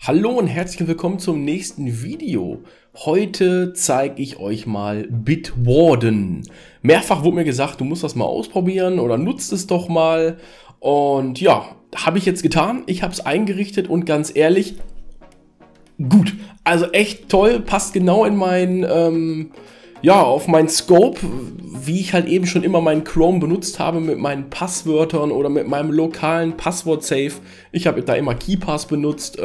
Hallo und herzlich willkommen zum nächsten Video. Heute zeige ich euch mal Bitwarden. Mehrfach wurde mir gesagt, du musst das mal ausprobieren oder nutzt es doch mal. Und ja, habe ich jetzt getan. Ich habe es eingerichtet und ganz ehrlich, gut. Also echt toll, passt genau in mein, auf meinen Scope, wie ich halt eben schon immer meinen Chrome benutzt habe mit meinen Passwörtern oder mit meinem lokalen Passwort-Safe. Ich habe da immer KeePass benutzt.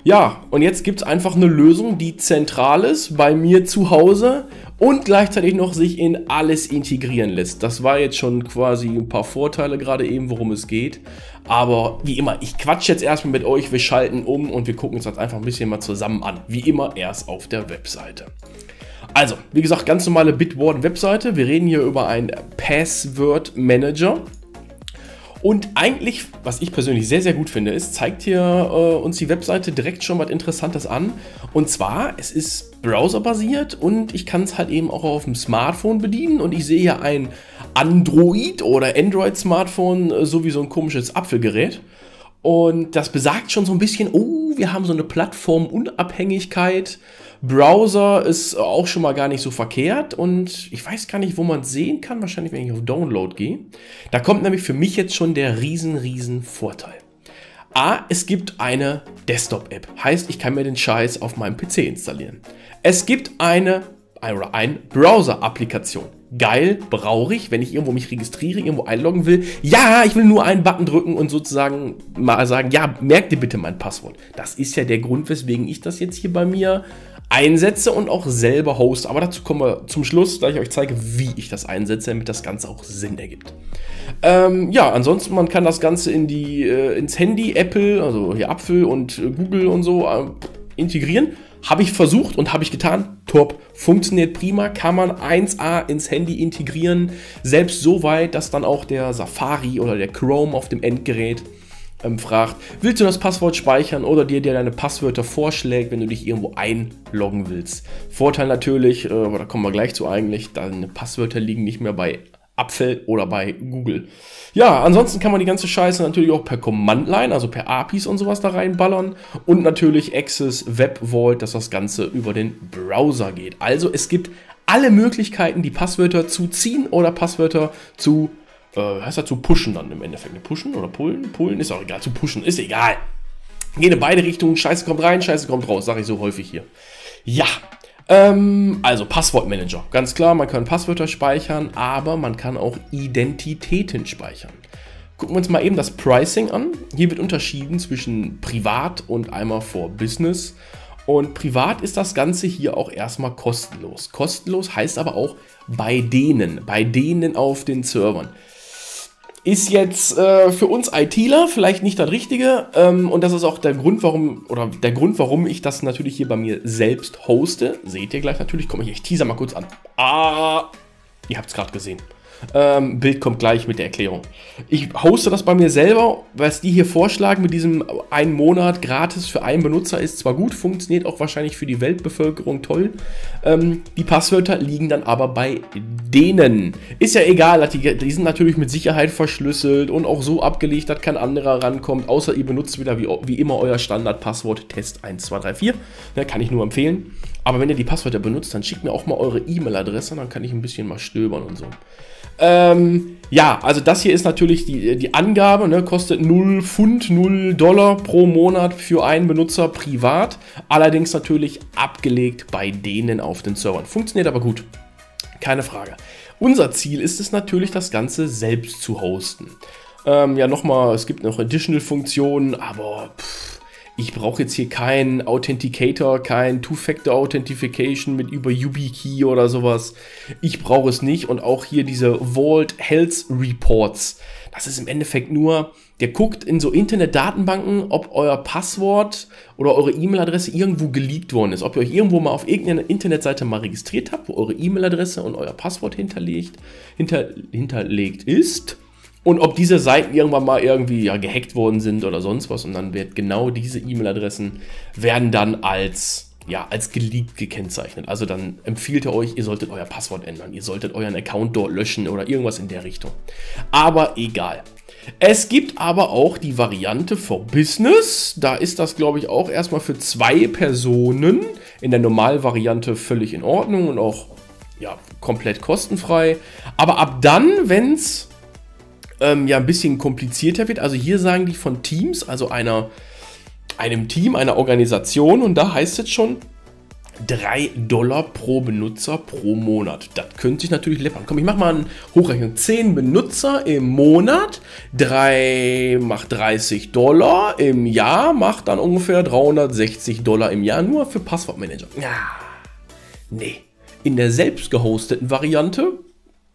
Ja, und jetzt gibt es einfach eine Lösung, die zentral ist bei mir zu Hause und gleichzeitig noch sich in alles integrieren lässt. Das war jetzt schon quasi ein paar Vorteile gerade eben, worum es geht. Aber wie immer, ich quatsche jetzt erstmal mit euch, wir schalten um und wir gucken uns das einfach ein bisschen mal zusammen an. Wie immer erst auf der Webseite. Also, wie gesagt, ganz normale Bitwarden-Webseite. Wir reden hier über einen Password-Manager. Und eigentlich, was ich persönlich sehr, sehr gut finde, ist, zeigt hier uns die Webseite direkt schon was Interessantes an. Und zwar, es ist browserbasiert und ich kann es halt eben auch auf dem Smartphone bedienen. Und ich sehe hier ein Android- oder Android-Smartphone sowie so ein komisches Apfelgerät. Und das besagt schon so ein bisschen, oh, wir haben so eine Plattformunabhängigkeit. Browser ist auch schon mal gar nicht so verkehrt und ich weiß gar nicht, wo man es sehen kann, wahrscheinlich wenn ich auf Download gehe. Da kommt nämlich für mich jetzt schon der riesen Vorteil. A, es gibt eine Desktop-App, heißt, ich kann mir den Scheiß auf meinem PC installieren. Es gibt eine Browser-Applikation. Geil, brauche ich, wenn ich irgendwo mich registriere, irgendwo einloggen will. Ja, ich will nur einen Button drücken und sozusagen mal sagen, ja, merk dir bitte mein Passwort. Das ist ja der Grund, weswegen ich das jetzt hier bei mir einsetze und auch selber hoste. Aber dazu kommen wir zum Schluss, da ich euch zeige, wie ich das einsetze, damit das Ganze auch Sinn ergibt. Ja, ansonsten, man kann das Ganze ins Handy, Apple, also hier Apfel und Google und so integrieren. Habe ich versucht und habe ich getan. Top. Funktioniert prima. Kann man 1A ins Handy integrieren. Selbst so weit, dass dann auch der Safari oder der Chrome auf dem Endgerät fragt, willst du das Passwort speichern oder dir deine Passwörter vorschlägt, wenn du dich irgendwo einloggen willst. Vorteil natürlich, aber da kommen wir gleich zu eigentlich, deine Passwörter liegen nicht mehr bei Apfel oder bei Google. Ja, ansonsten kann man die ganze Scheiße natürlich auch per Command-Line, also per APIs und sowas da reinballern. Und natürlich Access Web Vault, dass das Ganze über den Browser geht. Also es gibt alle Möglichkeiten, die Passwörter zu ziehen oder Passwörter zu zu pushen dann im Endeffekt. Pushen oder pullen? Pullen ist auch egal. Zu pushen ist egal. Gehen in beide Richtungen. Scheiße kommt rein, Scheiße kommt raus. Sage ich so häufig hier. Ja. Also Passwortmanager. Ganz klar, man kann Passwörter speichern, aber man kann auch Identitäten speichern. Gucken wir uns mal eben das Pricing an. Hier wird unterschieden zwischen Privat und einmal for Business. Und privat ist das Ganze hier auch erstmal kostenlos. Kostenlos heißt aber auch bei denen auf den Servern. Ist jetzt für uns ITler vielleicht nicht das Richtige und das ist auch der Grund, warum ich das natürlich hier bei mir selbst hoste. Seht ihr gleich natürlich, ich teaser mal kurz an. Ihr habt es gerade gesehen. Bild kommt gleich mit der Erklärung. Ich hoste das bei mir selber, was die hier vorschlagen mit diesem 1 Monat gratis für einen Benutzer ist zwar gut, funktioniert auch wahrscheinlich für die Weltbevölkerung toll. Die Passwörter liegen dann aber bei denen. Ist ja egal, die sind natürlich mit Sicherheit verschlüsselt und auch so abgelegt, dass kein anderer rankommt, außer ihr benutzt wieder wie immer euer Standardpasswort Test 1234. Ja, kann ich nur empfehlen. Aber wenn ihr die Passwörter benutzt, dann schickt mir auch mal eure E-Mail-Adresse, dann kann ich ein bisschen mal stöbern und so. Ja, also das hier ist natürlich die Angabe, ne, kostet 0 Pfund, 0 Dollar pro Monat für einen Benutzer privat, allerdings natürlich abgelegt bei denen auf den Servern. Funktioniert aber gut, keine Frage. Unser Ziel ist es natürlich, das Ganze selbst zu hosten. Ja, nochmal, es gibt noch Additional-Funktionen, aber ich brauche jetzt hier keinen Authenticator, kein Two-Factor-Authentification mit über YubiKey oder sowas. Ich brauche es nicht. Und auch hier diese Vault Health Reports. Das ist im Endeffekt nur, der guckt in so Internetdatenbanken, ob euer Passwort oder eure E-Mail-Adresse irgendwo geleakt worden ist. Ob ihr euch irgendwo mal auf irgendeiner Internetseite mal registriert habt, wo eure E-Mail-Adresse und euer Passwort hinterlegt ist. Und ob diese Seiten irgendwann mal irgendwie gehackt worden sind oder sonst was. Und dann wird genau diese E-Mail-Adressen werden dann als geleakt gekennzeichnet. Also dann empfiehlt er euch, ihr solltet euer Passwort ändern. Ihr solltet euren Account dort löschen oder irgendwas in der Richtung. Aber egal. Es gibt aber auch die Variante for Business. Da ist das, glaube ich, auch erstmal für 2 Personen. In der Normalvariante völlig in Ordnung und auch ja, komplett kostenfrei. Aber ab dann, wenn es ja ein bisschen komplizierter wird, also hier sagen die von Teams, also einem Team, einer Organisation, und da heißt es schon $3 pro Benutzer pro Monat. Das könnte sich natürlich läppern. Komm, ich mache mal einen Hochrechnen. 10 Benutzer im Monat, 3 macht $30, im Jahr macht dann ungefähr $360 im Jahr nur für Passwortmanager. Ja, nee. In der selbst gehosteten Variante,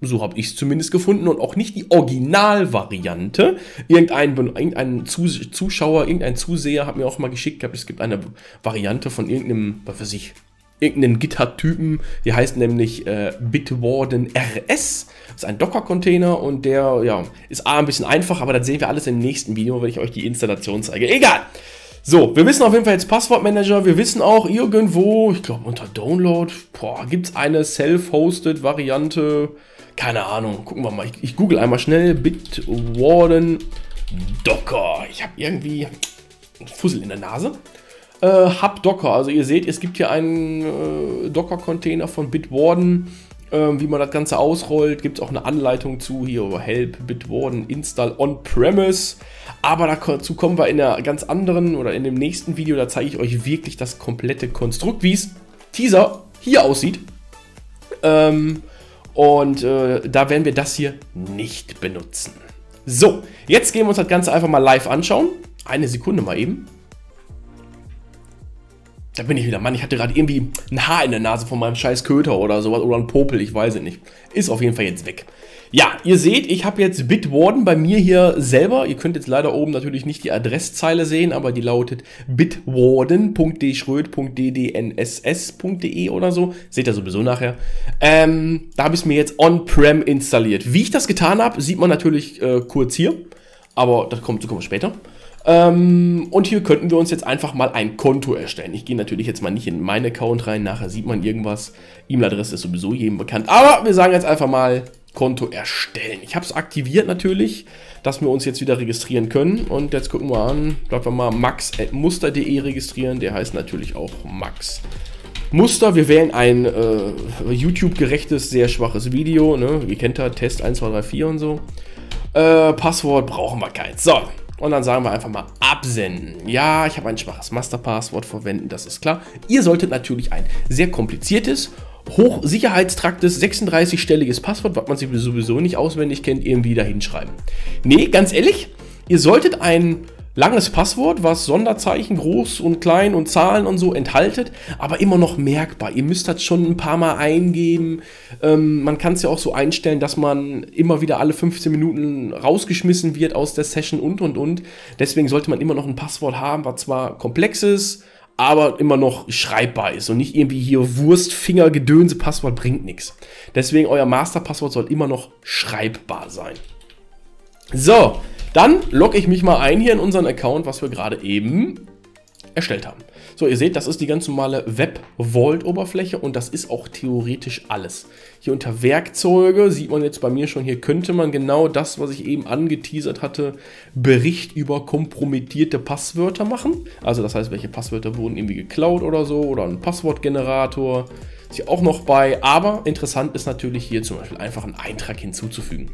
so habe ich es zumindest gefunden, und auch nicht die Originalvariante. Irgendein Zuschauer, irgendein Zuseher hat mir auch mal geschickt gehabt, es gibt eine Variante von irgendeinem, was weiß ich, irgendeinen GitHub-Typen, die heißt nämlich Bitwarden RS. Das ist ein Docker-Container und der ja, ist ein bisschen einfach, aber das sehen wir alles im nächsten Video, wenn ich euch die Installation zeige. Egal! So, wir wissen auf jeden Fall jetzt Passwortmanager. Wir wissen auch irgendwo, ich glaube unter Download, gibt es eine Self-Hosted Variante. Keine Ahnung, gucken wir mal. Ich google einmal schnell Bitwarden Docker. Ich habe irgendwie einen Fussel in der Nase. Hub Docker, also ihr seht, es gibt hier einen Docker-Container von Bitwarden, wie man das Ganze ausrollt. Gibt es auch eine Anleitung zu, hier über Help Bitwarden Install On-Premise. Aber dazu kommen wir in einer ganz anderen oder in dem nächsten Video, da zeige ich euch wirklich das komplette Konstrukt, wie es Teaser hier aussieht. Da werden wir das hier nicht benutzen. So, jetzt gehen wir uns das Ganze einfach mal live anschauen. Eine Sekunde mal eben. Da bin ich wieder. Mann, ich hatte gerade irgendwie ein Haar in der Nase von meinem scheiß Köter oder sowas. Oder ein Popel, ich weiß es nicht. Ist auf jeden Fall jetzt weg. Ja, ihr seht, ich habe jetzt Bitwarden bei mir hier selber. Ihr könnt jetzt leider oben natürlich nicht die Adresszeile sehen, aber die lautet bitwarden.dschröd.ddnss.de oder so. Seht ihr sowieso nachher. Da habe ich es mir jetzt on-prem installiert. Wie ich das getan habe, sieht man natürlich kurz hier. Aber das kommen wir später. Und hier könnten wir uns jetzt einfach mal ein Konto erstellen. Ich gehe natürlich jetzt mal nicht in meinen Account rein, nachher sieht man irgendwas. E-Mail-Adresse ist sowieso jedem bekannt. Aber wir sagen jetzt einfach mal Konto erstellen. Ich habe es aktiviert natürlich, dass wir uns jetzt wieder registrieren können. Und jetzt gucken wir an, bleiben wir mal max@muster.de registrieren. Der heißt natürlich auch Max Muster. Wir wählen ein YouTube-gerechtes, sehr schwaches Video. Ne? Ihr kennt das, Test 1, 2, 3, 4 und so. Passwort brauchen wir keins. So. Und dann sagen wir einfach mal absenden. Ja, ich habe ein schwaches Masterpasswort verwenden, das ist klar. Ihr solltet natürlich ein sehr kompliziertes, hochsicherheitstraktes, 36-stelliges Passwort, was man sich sowieso nicht auswendig kennt, irgendwie da hinschreiben. Nee, ganz ehrlich, ihr solltet ein langes Passwort, was Sonderzeichen, groß und klein und Zahlen und so enthaltet, aber immer noch merkbar. Ihr müsst das schon ein paar Mal eingeben. Man kann es ja auch so einstellen, dass man immer wieder alle 15 Minuten rausgeschmissen wird aus der Session und. Deswegen sollte man immer noch ein Passwort haben, was zwar komplex ist, aber immer noch schreibbar ist und nicht irgendwie hier Wurstfinger-Gedönse, Passwort bringt nichts. Deswegen euer Masterpasswort soll immer noch schreibbar sein. So. Dann logge ich mich mal ein hier in unseren Account, was wir gerade eben erstellt haben. So, ihr seht, das ist die ganz normale Web-Vault-Oberfläche und das ist auch theoretisch alles. Hier unter Werkzeuge sieht man jetzt bei mir schon, hier könnte man genau das, was ich eben angeteasert hatte, Bericht über kompromittierte Passwörter machen. Also das heißt, welche Passwörter wurden irgendwie geklaut oder so, oder ein Passwortgenerator. Ist hier auch noch bei, aber interessant ist natürlich hier zum Beispiel einfach einen Eintrag hinzuzufügen.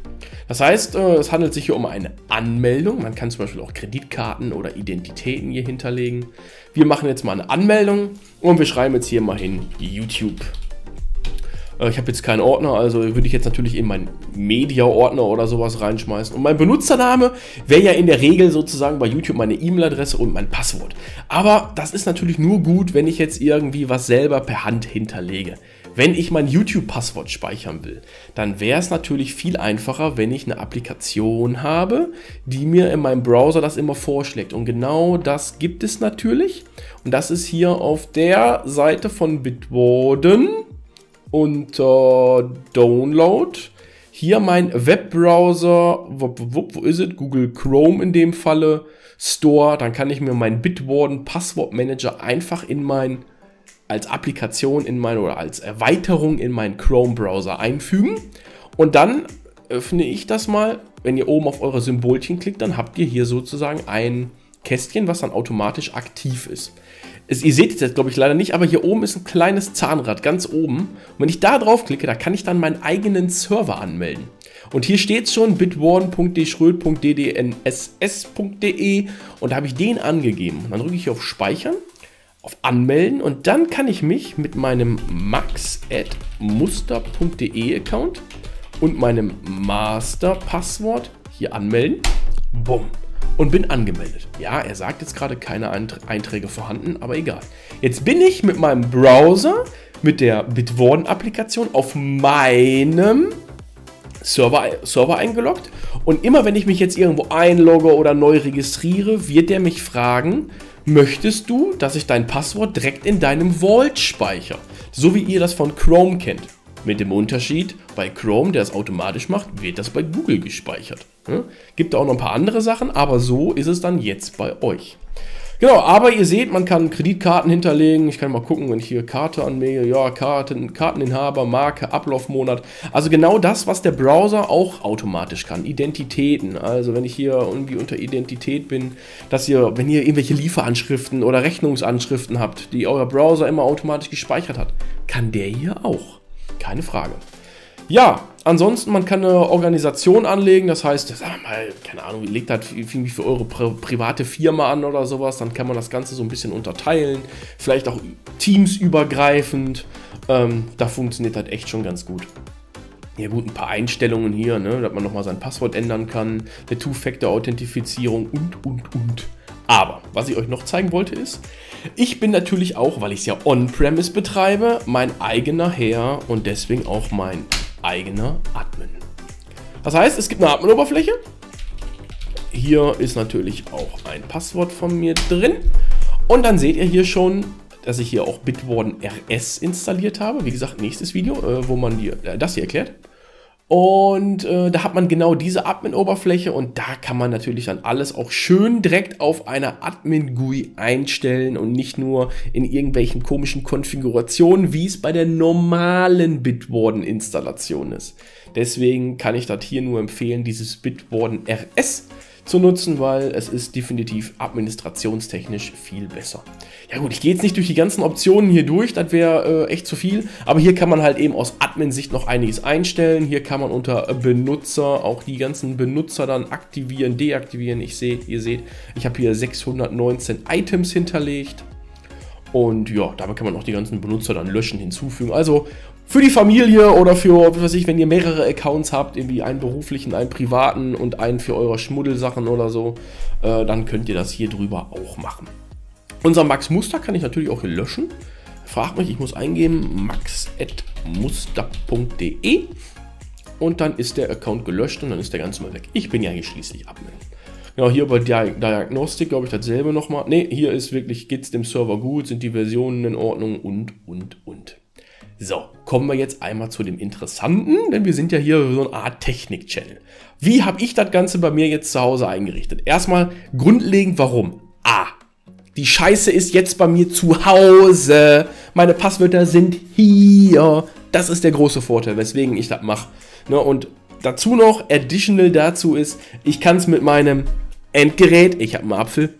Das heißt, es handelt sich hier um eine Anmeldung. Man kann zum Beispiel auch Kreditkarten oder Identitäten hier hinterlegen. Wir machen jetzt mal eine Anmeldung und wir schreiben jetzt hier mal hin YouTube. Ich habe jetzt keinen Ordner, also würde ich jetzt natürlich in meinen Media-Ordner oder sowas reinschmeißen. Und mein Benutzername wäre ja in der Regel sozusagen bei YouTube meine E-Mail-Adresse und mein Passwort. Aber das ist natürlich nur gut, wenn ich jetzt irgendwie was selber per Hand hinterlege. Wenn ich mein YouTube-Passwort speichern will, dann wäre es natürlich viel einfacher, wenn ich eine Applikation habe, die mir in meinem Browser das immer vorschlägt. Und genau das gibt es natürlich. Und das ist hier auf der Seite von Bitwarden unter Download. Hier mein Webbrowser, wo ist es? Google Chrome in dem Falle, Store. Dann kann ich mir meinen Bitwarden Passwortmanager einfach als Applikation oder als Erweiterung in meinen Chrome-Browser einfügen. Und dann öffne ich das mal wenn ihr oben auf eure Symbolchen klickt, dann habt ihr hier sozusagen ein Kästchen, was dann automatisch aktiv ist. Ihr seht es jetzt, glaube ich, leider nicht, aber hier oben ist ein kleines Zahnrad, ganz oben. Und wenn ich da drauf klicke, da kann ich dann meinen eigenen Server anmelden. Und hier steht schon bitwarden.deschröd.ddnss.de und da habe ich den angegeben. Und dann drücke ich hier auf Speichern, auf Anmelden und dann kann ich mich mit meinem max@muster.de Account und meinem Master-Passwort hier anmelden. Bumm. Und bin angemeldet. Ja, er sagt jetzt gerade keine Einträge vorhanden, aber egal. Jetzt bin ich mit meinem Browser, mit der Bitwarden-Applikation auf meinem Server eingeloggt. Und immer wenn ich mich jetzt irgendwo einlogge oder neu registriere, wird der mich fragen, möchtest du, dass ich dein Passwort direkt in deinem Vault speichere? So wie ihr das von Chrome kennt. Mit dem Unterschied, bei Chrome, der es automatisch macht, wird das bei Google gespeichert. Gibt auch noch ein paar andere Sachen, aber so ist es dann jetzt bei euch. Genau, aber ihr seht, man kann Kreditkarten hinterlegen. Ich kann mal gucken, wenn ich hier Karte anmelde, ja, Karteninhaber, Marke, Ablaufmonat. Also genau das, was der Browser auch automatisch kann. Identitäten, also wenn ich hier irgendwie unter Identität bin, dass ihr, wenn ihr irgendwelche Lieferanschriften oder Rechnungsanschriften habt, die euer Browser immer automatisch gespeichert hat, kann der hier auch. Keine Frage. Ja, ansonsten, man kann eine Organisation anlegen, das heißt, sagen wir mal, keine Ahnung, ihr legt halt irgendwie für eure private Firma an oder sowas, dann kann man das Ganze so ein bisschen unterteilen, vielleicht auch teamsübergreifend, da funktioniert das echt schon ganz gut. Ja gut, ein paar Einstellungen hier, ne, dass man nochmal sein Passwort ändern kann, eine Two-Factor-Authentifizierung und. Aber, was ich euch noch zeigen wollte ist, ich bin natürlich auch, weil ich es ja on-premise betreibe, mein eigener Herr und deswegen auch mein eigener Admin. Das heißt, es gibt eine Admin-Oberfläche. Hier ist natürlich auch ein Passwort von mir drin. Und dann seht ihr hier schon, dass ich hier auch Bitwarden RS installiert habe. Wie gesagt, nächstes Video, wo man das hier erklärt. Und da hat man genau diese Admin-Oberfläche und da kann man natürlich dann alles auch schön direkt auf einer Admin-GUI einstellen und nicht nur in irgendwelchen komischen Konfigurationen, wie es bei der normalen Bitwarden-Installation ist. Deswegen kann ich das hier nur empfehlen, dieses Bitwarden RS zu nutzen, weil es ist definitiv administrationstechnisch viel besser. Ja gut, ich gehe jetzt nicht durch die ganzen Optionen hier durch, das wäre echt zu viel, aber hier kann man halt eben aus Admin-Sicht noch einiges einstellen. Hier kann man unter Benutzer auch die ganzen Benutzer dann aktivieren, deaktivieren. Ihr seht, ich habe hier 619 Items hinterlegt und ja, damit kann man auch die ganzen Benutzer dann löschen, hinzufügen. Also für die Familie oder für, was weiß ich, wenn ihr mehrere Accounts habt, irgendwie einen beruflichen, einen privaten und einen für eure Schmuddelsachen oder so, dann könnt ihr das hier drüber auch machen. Unser Max Muster kann ich natürlich auch hier löschen. Fragt mich, ich muss eingeben max@muster.de und dann ist der Account gelöscht und dann ist der ganz mal weg. Ich bin ja hier schließlich Admin. Genau, hier bei Diagnostik, glaube ich, dasselbe nochmal. Ne, hier ist wirklich, geht es dem Server gut, sind die Versionen in Ordnung und. So, kommen wir jetzt einmal zu dem Interessanten, denn wir sind ja hier so eine Art Technik-Channel. Wie habe ich das Ganze bei mir jetzt zu Hause eingerichtet? Erstmal grundlegend, warum? Die Scheiße ist jetzt bei mir zu Hause. Meine Passwörter sind hier. Das ist der große Vorteil, weswegen ich das mache. Ne, und dazu noch, additional dazu ist, ich kann es mit meinem Endgerät, ich habe einen Apfel,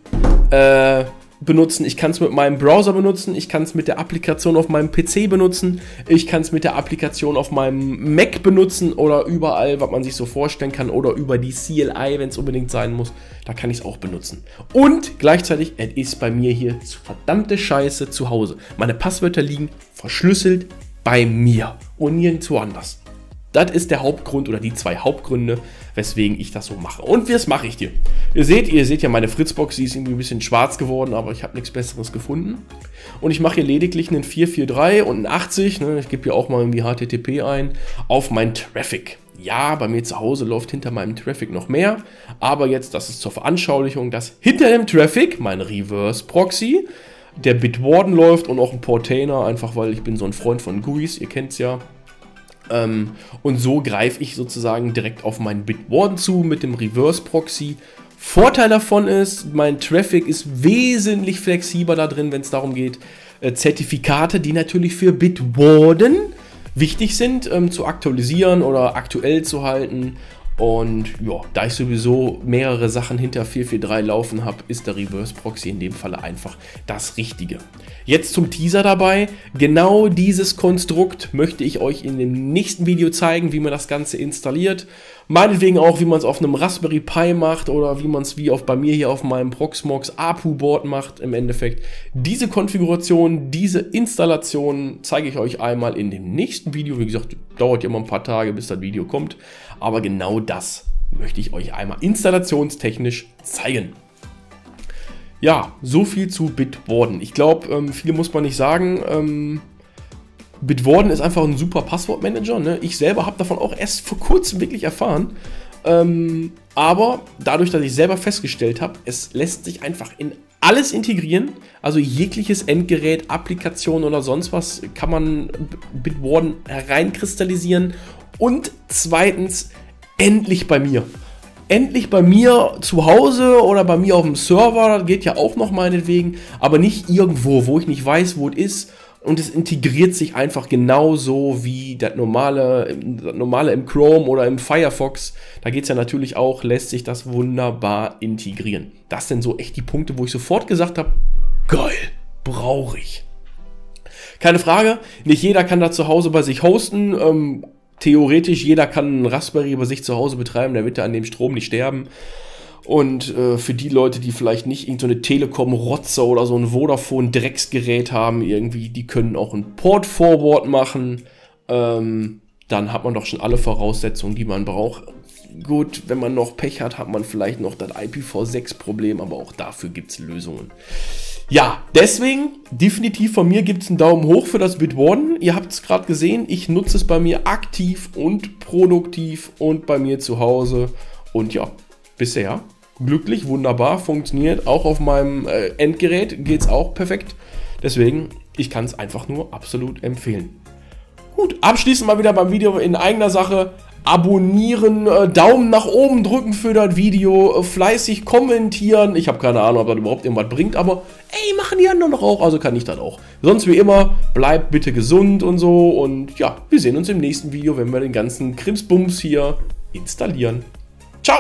benutzen, ich kann es mit meinem Browser benutzen, ich kann es mit der Applikation auf meinem PC benutzen, ich kann es mit der Applikation auf meinem Mac benutzen oder überall, was man sich so vorstellen kann oder über die CLI, wenn es unbedingt sein muss, da kann ich es auch benutzen. Und gleichzeitig, es ist bei mir hier verdammte Scheiße zu Hause. Meine Passwörter liegen verschlüsselt bei mir und nirgendwo anders. Das ist der Hauptgrund oder die zwei Hauptgründe, weswegen ich das so mache. Und was mache ich dir? Ihr seht ja meine Fritzbox, die ist irgendwie ein bisschen schwarz geworden, aber ich habe nichts Besseres gefunden. Und ich mache hier lediglich einen 443 und einen 80, ne, ich gebe hier auch mal irgendwie HTTP ein, auf mein Traffic. Ja, bei mir zu Hause läuft hinter meinem Traffic noch mehr, aber jetzt, das ist zur Veranschaulichung, dass hinter dem Traffic mein Reverse Proxy, der Bitwarden läuft und auch ein Portainer, einfach weil ich bin so ein Freund von GUIs, ihr kennt es ja. Und so greife ich sozusagen direkt auf meinen Bitwarden zu mit dem Reverse Proxy. Vorteil davon ist, mein Traffic ist wesentlich flexibler da drin, wenn es darum geht, Zertifikate, die natürlich für Bitwarden wichtig sind, zu aktualisieren oder aktuell zu halten. Und ja, da ich sowieso mehrere Sachen hinter 443 laufen habe, ist der Reverse Proxy in dem Falle einfach das Richtige. Jetzt zum Teaser dabei. Genau dieses Konstrukt möchte ich euch in dem nächsten Video zeigen, wie man das Ganze installiert. Meinetwegen auch, wie man es auf einem Raspberry Pi macht oder wie man es wie auch bei mir hier auf meinem Proxmox APU-Board macht im Endeffekt. Diese Konfiguration, diese Installation zeige ich euch einmal in dem nächsten Video. Wie gesagt, dauert ja immer ein paar Tage, bis das Video kommt. Aber genau das möchte ich euch einmal installationstechnisch zeigen. Ja, so viel zu Bitwarden. Ich glaube, viel muss man nicht sagen. Bitwarden ist einfach ein super Passwortmanager. Ne? Ich selber habe davon auch erst vor kurzem wirklich erfahren. Aber dadurch, dass ich selber festgestellt habe, es lässt sich einfach in alles integrieren. Also jegliches Endgerät, Applikation oder sonst was kann man Bitwarden hereinkristallisieren. Und zweitens, endlich bei mir. Endlich bei mir zu Hause oder bei mir auf dem Server, das geht ja auch noch meinetwegen, aber nicht irgendwo, wo ich nicht weiß, wo es ist. Und es integriert sich einfach genauso wie das normale im Chrome oder im Firefox. Da geht es ja natürlich auch, lässt sich das wunderbar integrieren. Das sind so echt die Punkte, wo ich sofort gesagt habe, geil, brauche ich. Keine Frage, nicht jeder kann das zu Hause bei sich hosten. Theoretisch, jeder kann einen Raspberry bei sich zu Hause betreiben, der wird ja an dem Strom nicht sterben. Und für die Leute, die vielleicht nicht irgendeine Telekom-Rotze oder so ein Vodafone-Drecksgerät haben, irgendwie, die können auch ein Port-Forward machen. Dann hat man doch schon alle Voraussetzungen, die man braucht. Gut, wenn man noch Pech hat, hat man vielleicht noch das IPv6-Problem, aber auch dafür gibt es Lösungen. Ja, deswegen, definitiv von mir gibt es einen Daumen hoch für das Bitwarden. Ihr habt es gerade gesehen, ich nutze es bei mir aktiv und produktiv und bei mir zu Hause. Und ja, bisher glücklich, wunderbar, funktioniert. Auch auf meinem Endgerät geht es auch perfekt. Deswegen, ich kann es einfach nur absolut empfehlen. Gut, abschließend mal wieder beim Video in eigener Sache. Abonnieren, Daumen nach oben drücken für das Video, fleißig kommentieren. Ich habe keine Ahnung, ob das überhaupt irgendwas bringt, aber ey, machen die anderen doch auch, also kann ich das auch. Sonst wie immer, bleibt bitte gesund und so. Und ja, wir sehen uns im nächsten Video, wenn wir den ganzen Krimsbums hier installieren. Ciao!